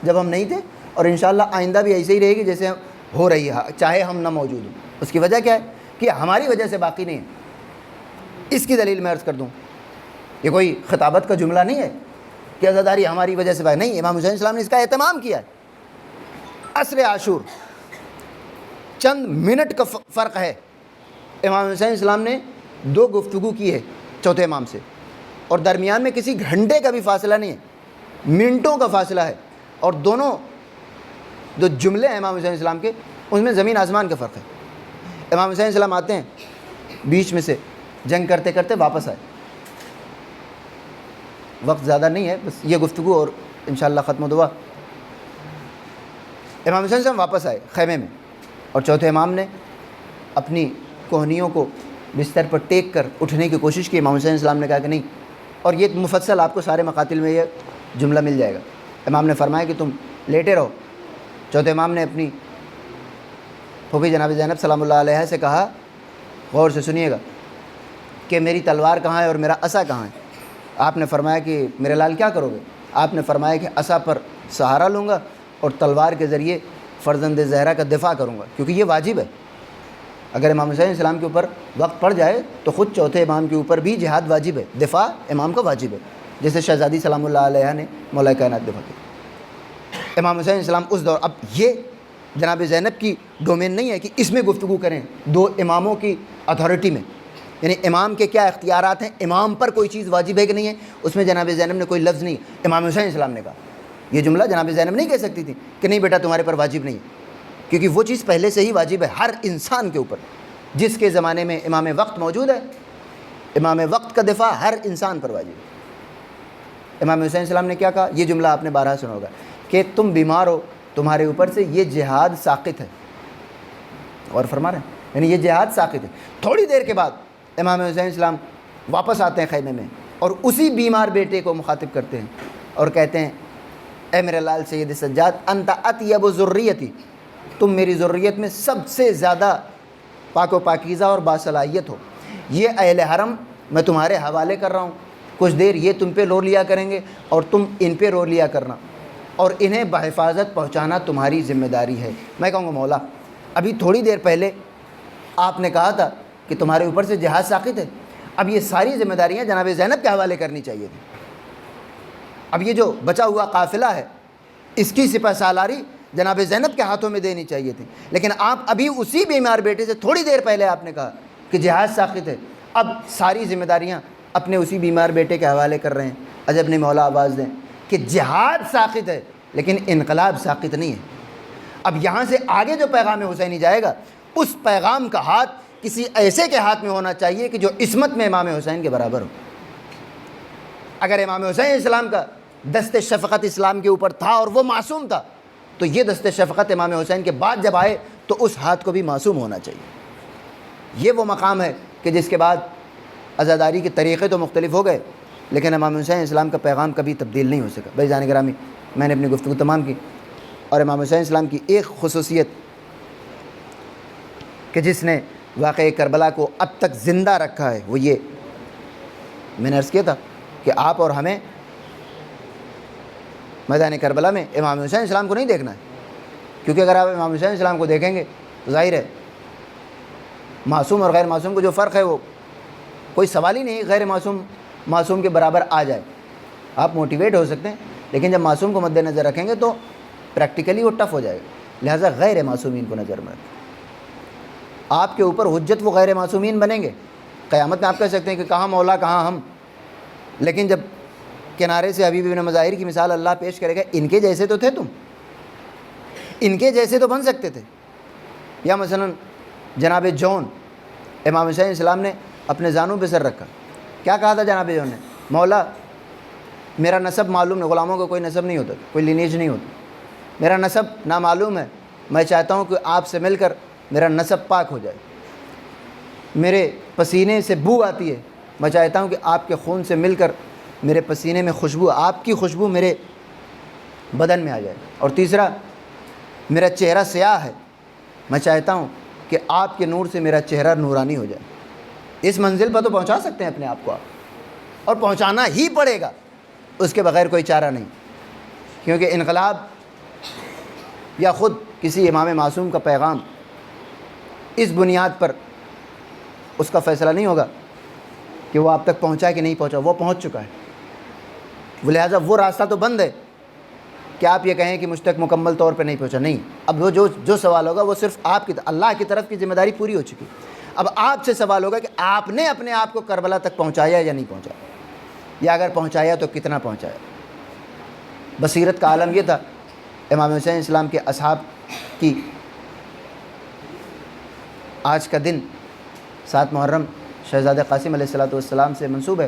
جب ہم نہیں تھے, اور انشاءاللہ آئندہ بھی ایسے ہی رہے گی جیسے ہو رہی ہے, چاہے ہم نہ موجود ہوں. اس کی وجہ کیا ہے کہ ہماری وجہ سے باقی نہیں ہے. اس کی دلیل میں عرض کر دوں, یہ کوئی خطابت کا جملہ نہیں ہے کہ عزاداری ہماری وجہ سے باقی نہیں. امام حسین السلام نے اس کا اہتمام کیا ہے. عصر عاشور چند منٹ کا فرق ہے. امام حسین السلام نے 2 گفتگو کی ہے چوتھے امام سے, اور درمیان میں کسی گھنٹے کا بھی فاصلہ نہیں ہے, منٹوں کا فاصلہ ہے. اور دونوں جو جملے ہیں امام حسین السلام کے, ان میں زمین آسمان کا فرق ہے. امام حسین السلام آتے ہیں بیچ میں سے جنگ کرتے کرتے واپس آئے. وقت زیادہ نہیں ہے، بس یہ گفتگو اور انشاءاللہ ختم و دعا. امام حسین صاحب واپس آئے خیمے میں، اور چوتھے امام نے اپنی کوہنیوں کو بستر پر ٹیک کر اٹھنے کی کوشش کی. امام حسین السلام نے کہا کہ نہیں، اور یہ مفصل آپ کو سارے مقاتل میں یہ جملہ مل جائے گا. امام نے فرمایا کہ تم لیٹے رہو. چوتھے امام نے اپنی پھوپھی جناب زینب سلام اللہ علیہ سے کہا، غور سے سنیے گا، کہ میری تلوار کہاں ہے اور میرا عصا کہاں ہے؟ آپ نے فرمایا کہ میرے لال کیا کرو گے؟ آپ نے فرمایا کہ عصا پر سہارا لوں گا اور تلوار کے ذریعے فرزند زہرا کا دفاع کروں گا، کیونکہ یہ واجب ہے. اگر امام حسین السلام کے اوپر وقت پڑ جائے تو خود چوتھے امام کے اوپر بھی جہاد واجب ہے، دفاع امام کا واجب ہے، جیسے شہزادی سلام اللہ علیہ نے مولا کائنات دفاع کی. امام حسین السلام اس دور، اب یہ جناب زینب کی ڈومین نہیں ہے کہ اس میں گفتگو کریں دو اماموں کی اتھارٹی میں، یعنی امام کے کیا اختیارات ہیں، امام پر کوئی چیز واجب ہے کہ نہیں ہے، اس میں جناب زینب نے کوئی لفظ نہیں. امام حسین السلام نے کہا. یہ جملہ جناب زینب نہیں کہہ سکتی تھی کہ نہیں بیٹا تمہارے پر واجب نہیں ہے، کیونکہ وہ چیز پہلے سے ہی واجب ہے ہر انسان کے اوپر. جس کے زمانے میں امام وقت موجود ہے، امام وقت کا دفاع ہر انسان پر واجب ہے. امام حسین السلام نے کیا کہا؟ یہ جملہ آپ نے بارہا سنا ہوگا کہ تم بیمار ہو، تمہارے اوپر سے یہ جہاد ساقط ہے. اور فرما رہے ہیں یعنی یہ جہاد ساقط ہے. تھوڑی دیر کے بعد امام حسین السلام واپس آتے ہیں خیمے میں، اور اسی بیمار بیٹے کو مخاطب کرتے ہیں اور کہتے ہیں، اے میرے لال سید سجاد، انت اطیب ذریتی، تم میری ذریت میں سب سے زیادہ پاک و پاکیزہ اور باصلاحیت ہو. یہ اہل حرم میں تمہارے حوالے کر رہا ہوں، کچھ دیر یہ تم پہ رو لیا کریں گے اور تم ان پہ رو لیا کرنا، اور انہیں بحفاظت پہنچانا تمہاری ذمہ داری ہے. میں کہوں گا مولا ابھی تھوڑی دیر پہلے آپ نے کہا تھا کہ تمہارے اوپر سے جہاد ساقط ہے، اب یہ ساری ذمہ داریاں جناب زینب کے حوالے کرنی چاہیے تھی. اب یہ جو بچا ہوا قافلہ ہے اس کی سپہ سالاری جناب زینب کے ہاتھوں میں دینی چاہیے تھی، لیکن آپ ابھی اسی بیمار بیٹے سے تھوڑی دیر پہلے آپ نے کہا کہ جہاد ساقط ہے، اب ساری ذمہ داریاں اپنے اسی بیمار بیٹے کے حوالے کر رہے ہیں. عجب نہیں مولا آواز دیں کہ جہاد ساقط ہے لیکن انقلاب ساقط نہیں ہے. اب یہاں سے آگے جو پیغام حسینی جائے گا اس پیغام کا ہاتھ کسی ایسے کے ہاتھ میں ہونا چاہیے کہ جو عصمت میں امام حسین کے برابر ہو. اگر امام حسین اسلام کا دست شفقت اسلام کے اوپر تھا اور وہ معصوم تھا، تو یہ دست شفقت امام حسین کے بعد جب آئے تو اس ہاتھ کو بھی معصوم ہونا چاہیے. یہ وہ مقام ہے کہ جس کے بعد عزاداری کے طریقے تو مختلف ہو گئے لیکن امام حسین اسلام کا پیغام کبھی تبدیل نہیں ہو سکا. بھائی جان گرامی، میں نے اپنی گفتگو تمام کی، اور امام حسین اسلام کی ایک خصوصیت کہ جس نے واقعہ کربلا کو اب تک زندہ رکھا ہے وہ یہ، میں نے عرض کیا تھا کہ آپ اور ہمیں میدان کربلا میں امام حسین السلام کو نہیں دیکھنا ہے، کیونکہ اگر آپ امام حسین السلام کو دیکھیں گے تو ظاہر ہے معصوم اور غیر معصوم کو جو فرق ہے وہ کوئی سوال ہی نہیں، غیر معصوم معصوم کے برابر آ جائے. آپ موٹیویٹ ہو سکتے ہیں لیکن جب معصوم کو مد نظر رکھیں گے تو پریکٹیکلی وہ ٹف ہو جائے گا. لہٰذا غیر معصومین کو نظر میں رکھیں. آپ کے اوپر حجت وہ غیر معصومین بنیں گے. قیامت میں آپ کہہ سکتے ہیں کہ کہاں مولا کہاں ہم، لیکن جب کنارے سے حبیب ابن مظاہر کی مثال اللہ پیش کرے گا، ان کے جیسے تو تھے تم، ان کے جیسے تو بن سکتے تھے. یا مثلا جناب جون، امام حسین السلام نے اپنے زانوں پہ سر رکھا. کیا کہا تھا جناب جون نے؟ مولا میرا نسب معلوم نہیں، غلاموں کا کوئی نسب نہیں ہوتا، کوئی لینیج نہیں ہوتا، میرا نسب نامعلوم ہے، میں چاہتا ہوں کہ آپ سے مل کر میرا نسب پاک ہو جائے. میرے پسینے سے بو آتی ہے، میں چاہتا ہوں کہ آپ کے خون سے مل کر میرے پسینے میں خوشبو، آپ کی خوشبو میرے بدن میں آ جائے. اور تیسرا، میرا چہرہ سیاہ ہے، میں چاہتا ہوں کہ آپ کے نور سے میرا چہرہ نورانی ہو جائے. اس منزل پر تو پہنچا سکتے ہیں اپنے آپ کو آپ، اور پہنچانا ہی پڑے گا، اس کے بغیر کوئی چارہ نہیں. کیونکہ انقلاب یا خود کسی امام معصوم کا پیغام اس بنیاد پر اس کا فیصلہ نہیں ہوگا کہ وہ آپ تک پہنچا کہ نہیں پہنچا، وہ پہنچ چکا ہے. لہٰذا وہ راستہ تو بند ہے کہ آپ یہ کہیں کہ مجھ تک مکمل طور پہ نہیں پہنچا. نہیں، اب وہ جو سوال ہوگا وہ صرف آپ کی، اللہ کی طرف کی ذمہ داری پوری ہو چکی. اب آپ سے سوال ہوگا کہ آپ نے اپنے آپ کو کربلا تک پہنچایا یا نہیں پہنچایا، یا اگر پہنچایا تو کتنا پہنچایا. بصیرت کا عالم یہ تھا امام حسین اسلام کے اصحاب کی. آج کا دن 7 محرم شہزادہ قاسم علیہ السلام سے منسوب ہے۔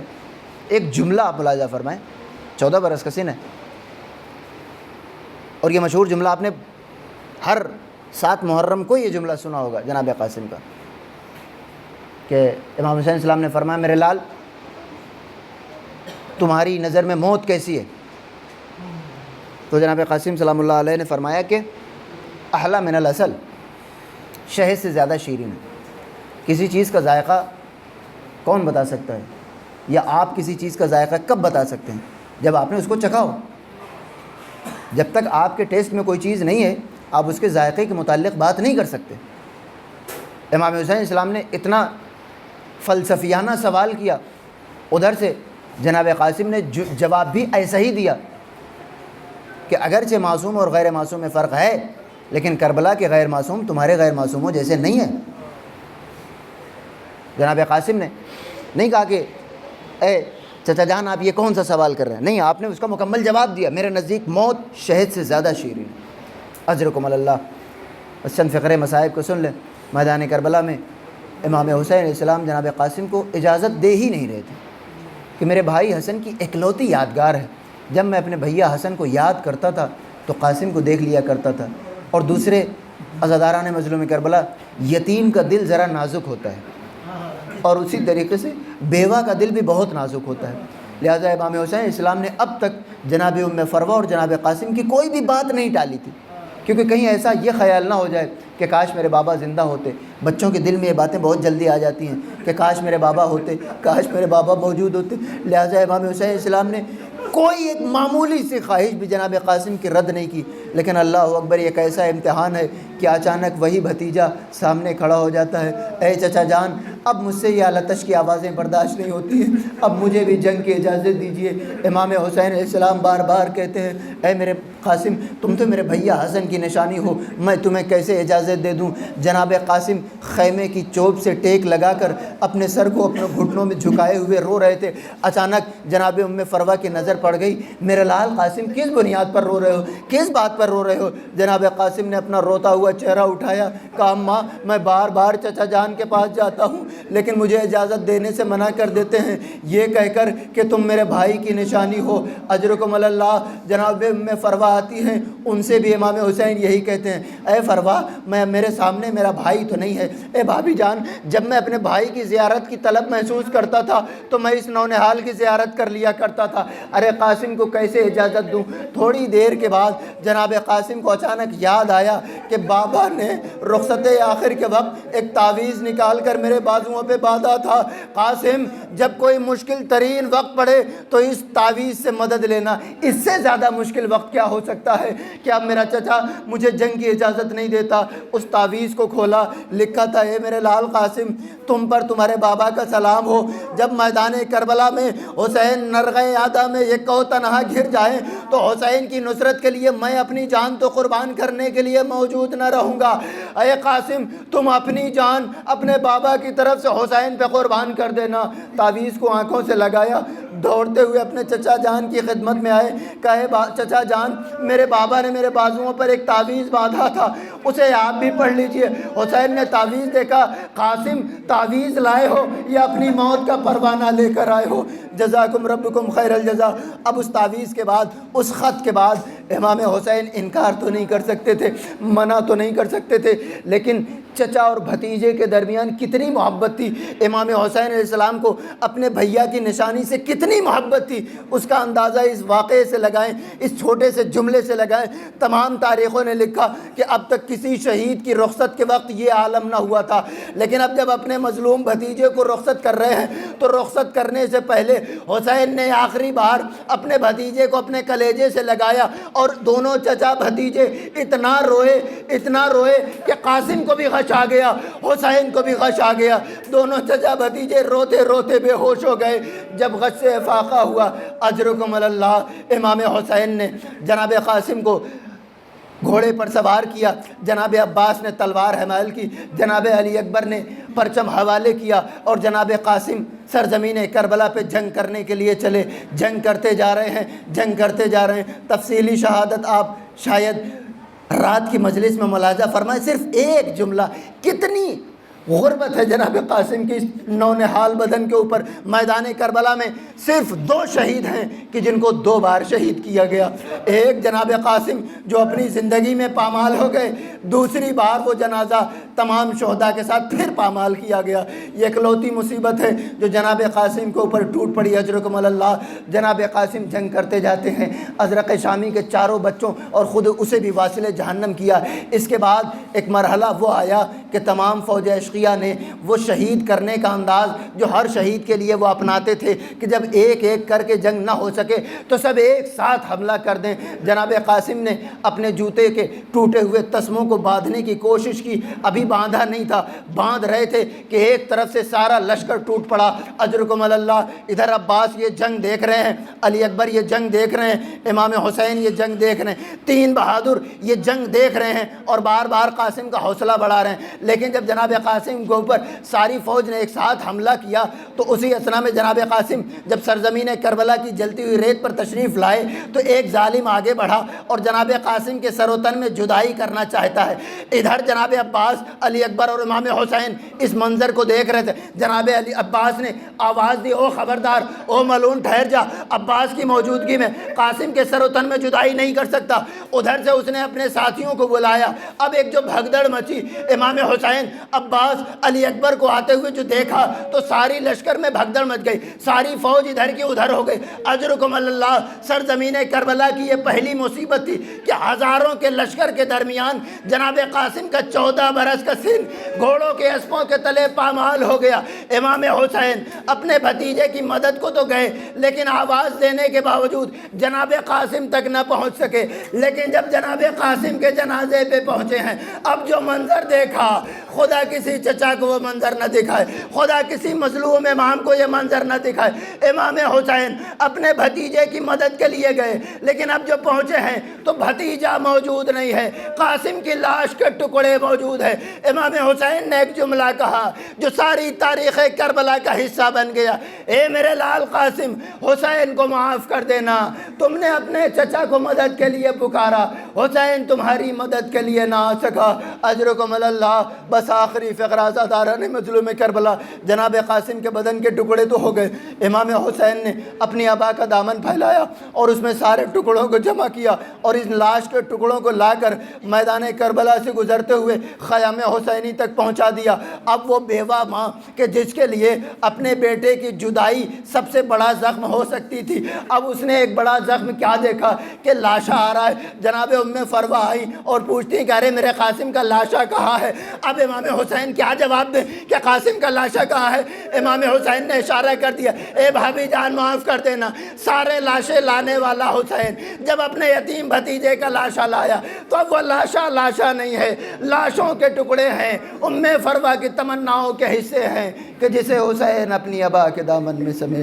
ایک جملہ آپ ملاحظہ فرمائیں، 14 برس کا سن ہے، اور یہ مشہور جملہ آپ نے ہر 7 محرم کو یہ جملہ سنا ہوگا جناب قاسم کا، کہ امام حسین السلام نے فرمایا میرے لال تمہاری نظر میں موت کیسی ہے؟ تو جناب قاسم سلام اللہ علیہ نے فرمایا کہ احلی من العسل، شہد سے زیادہ شیرین ہے۔ کسی چیز کا ذائقہ کون بتا سکتا ہے، یا آپ کسی چیز کا ذائقہ کب بتا سکتے ہیں؟ جب آپ نے اس کو چکھا ہو۔ جب تک آپ کے ٹیسٹ میں کوئی چیز نہیں ہے آپ اس کے ذائقے کے متعلق بات نہیں کر سکتے۔ امام حسین السلام نے اتنا فلسفیانہ سوال کیا، ادھر سے جناب قاسم نے جواب بھی ایسا ہی دیا کہ اگرچہ معصوم اور غیر معصوم میں فرق ہے، لیکن کربلا کے غیر معصوم تمہارے غیر معصوموں جیسے نہیں ہیں۔ جناب قاسم نے نہیں کہا کہ اے چچا جان آپ یہ کون سا سوال کر رہے ہیں، نہیں، آپ نے اس کا مکمل جواب دیا، میرے نزدیک موت شہد سے زیادہ شیرین ہے۔ اجرکم اللہ۔ بس چند فقرے مصائب کو سن لیں۔ میدان کربلا میں امام حسین علیہ السلام جناب قاسم کو اجازت دے ہی نہیں رہے تھے کہ میرے بھائی حسن کی اکلوتی یادگار ہے، جب میں اپنے بھیا حسن کو یاد کرتا تھا تو قاسم کو دیکھ لیا کرتا تھا۔ اور دوسرے عزاداران مظلوم کربلا، یتیم کا دل ذرا نازک ہوتا ہے، اور اسی طریقے سے بیوہ کا دل بھی بہت نازک ہوتا ہے، لہٰذا امام حسین علیہ السلام نے اب تک جناب ام فروہ اور جناب قاسم کی کوئی بھی بات نہیں ٹالی تھی، کیونکہ کہیں ایسا یہ خیال نہ ہو جائے کہ کاش میرے بابا زندہ ہوتے۔ بچوں کے دل میں یہ باتیں بہت جلدی آ جاتی ہیں کہ کاش میرے بابا ہوتے، کاش میرے بابا موجود ہوتے، لہٰذا امام حسین علیہ السلام نے کوئی ایک معمولی سی خواہش بھی جناب قاسم کی رد نہیں کی۔ لیکن اللہ اکبر، ایک ایسا امتحان ہے کہ اچانک وہی بھتیجا سامنے کھڑا ہو جاتا ہے، اے چچا جان اب مجھ سے یہ آلتش کی آوازیں برداشت نہیں ہوتی ہیں، اب مجھے بھی جنگ کی اجازت دیجیے۔ امام حسین علیہ السلام بار بار کہتے ہیں اے میرے قاسم تم تو میرے بھیا حسن کی نشانی ہو، میں تمہیں کیسے اجازت دے دوں؟ جناب قاسم خیمے کی چوب سے ٹیک لگا کر اپنے سر کو اپنے گھٹنوں میں جھکائے ہوئے رو رہے تھے۔ اچانک جناب ام فروہ کی نظر پڑ گئی، میرے لال قاسم کس بنیاد پر رو رہے ہو، کس بات پر رو رہے ہو؟ جناب قاسم نے اپنا روتا ہوا چہرہ اٹھایا، کہا اماں میں بار بار چچا جان کے پاس جاتا ہوں لیکن مجھے اجازت دینے سے منع کر دیتے ہیں، یہ کہہ کر کہ تم میرے بھائی کی نشانی ہو۔ اجرکم اللہ۔ جناب ام فروہ آتی ہیں، ان سے بھی امام حسین یہی کہتے ہیں، اے فروہ میں میرے سامنے میرا بھائی تو نہیں ہے، اے بھابھی جان جب میں اپنے بھائی کی زیارت کی طلب محسوس کرتا تھا تو میں اس نونہال کی زیارت کر لیا کرتا تھا، ارے قاسم کو کیسے اجازت دوں؟ تھوڑی دیر کے بعد جناب قاسم کو اچانک یاد آیا کہ بابا نے رخصت آخر کے وقت ایک تعویذ نکال کر میرے بازوؤں پہ باندھا تھا، قاسم جب کوئی مشکل ترین وقت پڑے تو اس تعویذ سے مدد لینا، اس سے زیادہ مشکل وقت کیا ہو سکتا ہے کہ اب میرا چچا مجھے جنگ کی اجازت نہیں دیتا۔ اس تعویذ کو کھولا، لکھا تھا اے میرے لال قاسم تم پر تمہارے بابا کا سلام ہو، جب میدان کربلا میں حسین نرغہ یادہ میں یہ کو تنہا گھر جائیں تو حسین کی نصرت کے لیے میں اپنی جان تو قربان کرنے کے لیے موجود نہ رہوں گا، اے قاسم تم اپنی جان اپنے بابا کی طرف سے حسین پہ قربان کر دینا۔ تعویذ کو آنکھوں سے لگایا، دوڑتے ہوئے اپنے چچا جان کی خدمت میں آئے، کہے چچا جان میرے بابا نے میرے بازوؤں پر ایک تعویذ باندھا تھا، اسے آپ بھی پڑھ لیجئے۔ حسین نے تعویذ دیکھا، قاسم تعویذ لائے ہو یا اپنی موت کا پروانہ لے کر آئے ہو؟ جزاکم ربکم خیر الجزا۔ اب اس تعویذ کے بعد، اس خط کے بعد امام حسین انکار تو نہیں کر سکتے تھے، منع تو نہیں کر سکتے تھے، لیکن چچا اور بھتیجے کے درمیان کتنی محبت تھی، امام حسین علیہ السلام کو اپنے بھیا کی نشانی سے کتنی محبت تھی، اس کا اندازہ اس واقعے سے لگائیں، اس چھوٹے سے جملے سے لگائیں۔ تمام تاریخوں نے لکھا کہ اب تک کسی شہید کی رخصت کے وقت یہ عالم نہ ہوا تھا، لیکن اب جب اپنے مظلوم بھتیجے کو رخصت کر رہے ہیں تو رخصت کرنے سے پہلے حسین نے آخری بار اپنے بھتیجے کو اپنے کلیجے سے لگایا، اور دونوں چچا بھتیجے اتنا روئے کہ قاسم کو بھی غش آ گیا، حسین کو بھی غش آ گیا، دونوں چچا بھتیجے روتے روتے بے ہوش ہو گئے۔ جب غش سے افاقہ ہوا، اجرکم اللہ، امام حسین نے جناب قاسم کو گھوڑے پر سوار کیا، جناب عباس نے تلوار حمال کی، جناب علی اکبر نے پرچم حوالے کیا، اور جناب قاسم سرزمین کربلا پہ جنگ کرنے کے لیے چلے، جنگ کرتے جا رہے ہیں۔ تفصیلی شہادت آپ شاید رات کی مجلس میں ملاحظہ فرمائیں، صرف ایک جملہ کتنی غربت ہے جناب قاسم کی نونہال بدن کے اوپر۔ میدان کربلا میں صرف 2 شہید ہیں کہ جن کو 2 بار شہید کیا گیا۔ ایک جناب قاسم جو اپنی زندگی میں پامال ہو گئے، دوسری بار وہ جنازہ تمام شہداء کے ساتھ پھر پامال کیا گیا۔ یہ اکلوتی مصیبت ہے جو جناب قاسم کے اوپر ٹوٹ پڑی، اجرکم اللہ۔ جناب قاسم جنگ کرتے جاتے ہیں، ازرق شامی کے 4 بچوں اور خود اسے بھی واصل جہنم کیا۔ اس کے بعد ایک مرحلہ وہ آیا کہ تمام فوج عشقیہ نے وہ شہید کرنے کا انداز جو ہر شہید کے لیے وہ اپناتے تھے کہ جب ایک ایک کر کے جنگ نہ ہو سکے تو سب ایک ساتھ حملہ کر دیں۔ جناب قاسم نے اپنے جوتے کے ٹوٹے ہوئے تسموں کو باندھنے کی کوشش کی، ابھی باندھا نہیں تھا، باندھ رہے تھے کہ ایک طرف سے سارا لشکر ٹوٹ پڑا۔ اجرکم اللہ۔ ادھر عباس یہ جنگ دیکھ رہے ہیں، علی اکبر یہ جنگ دیکھ رہے ہیں، امام حسین یہ جنگ دیکھ رہے ہیں، 3 بہادر یہ جنگ دیکھ رہے ہیں اور بار بار قاسم کا حوصلہ بڑھا رہے ہیں۔ لیکن جب جناب قاسم کے اوپر ساری فوج نے ایک ساتھ حملہ کیا تو اسی اثنا میں جناب قاسم جب سرزمین کربلا کی جلتی ہوئی ریت پر تشریف لائے تو ایک ظالم آگے بڑھا اور جناب قاسم کے سر و تن میں جدائی کرنا چاہتا ہے۔ ادھر جناب عباس، علی اکبر اور امام حسین اس منظر کو دیکھ رہے تھے۔ جناب عباس نے آواز دی، او خبردار، او ملعون ٹھہر جا، عباس کی موجودگی میں قاسم کے سر و تن میں جدائی نہیں کر سکتا۔ ادھر سے اس نے اپنے ساتھیوں کو بلایا۔ اب ایک جو بھگدڑ مچی، امام حسین، عباس، علی اکبر کو آتے ہوئے جو دیکھا تو ساری لشکر میں بھگدڑ مچ گئی، ساری فوج ادھر کی ادھر ہو گئی۔ اجرکم اللہ۔ سرزمین کربلا کی یہ پہلی مصیبت تھی کہ ہزاروں کے لشکر کے درمیان جناب قاسم کا 14 برس کا سن گھوڑوں کے اسپوں کے تلے پامال ہو گیا۔ امام حسین اپنے بھتیجے کی مدد کو تو گئے لیکن آواز دینے کے باوجود جناب قاسم تک نہ پہنچ سکے۔ لیکن جب جناب قاسم کے جنازے پہ پہنچے ہیں، اب جو منظر دیکھا، خدا کسی چچا کو وہ منظر نہ دکھائے، خدا کسی مظلوم امام کو یہ منظر نہ دکھائے۔ امام حسین اپنے بھتیجے کی مدد کے لیے گئے لیکن اب جو پہنچے ہیں تو بھتیجا موجود نہیں ہے، قاسم کی لاش کے ٹکڑے موجود ہیں۔ امام حسین نے ایک جملہ کہا جو ساری تاریخ کربلا کا حصہ بن گیا، اے میرے لال قاسم، حسین کو معاف کر دینا، تم نے اپنے چچا کو مدد کے لیے پکارا، حسین تمہاری مدد کے لیے نہ آ سکا۔ اجرکم اللہ۔ بس آخری فقرہ زاداران مظلوم کربلا، جناب قاسم کے بدن کے ٹکڑے تو ہو گئے، امام حسین نے اپنی عبا کا دامن پھیلایا اور اس میں سارے ٹکڑوں کو جمع کیا اور اس لاش کے ٹکڑوں کو لا کر میدان کربلا سے گزرتے ہوئے خیام حسینی تک پہنچا دیا۔ اب وہ بیوہ ماں کہ جس کے لیے اپنے بیٹے کی جدائی سب سے بڑا زخم ہو سکتی تھی، اب اس نے ایک بڑا زخم کیا دیکھا کہ لاشا آ رہا ہے۔ جناب ام فروہ آئی اور پوچھتی ہیں کہ ارے میرے قاسم کا لاشا کہاں ہے؟ اب امام حسین کیا جواب دیں کہ قاسم کا لاشا کہاں ہے؟ امام حسین نے اشارہ کر دیا، اے بھابھی جان معاف کر دینا، سارے لاشیں لانے والا حسین جب اپنے یتیم بھتیجے کا لاشا لایا تو اب وہ لاشا نہیں ہے، لاشوں کے ٹکڑے ہیں، ام فروہ کی تمناؤں کے حصے ہیں کہ جسے حسین اپنی ابا کے دامن میں سمیٹ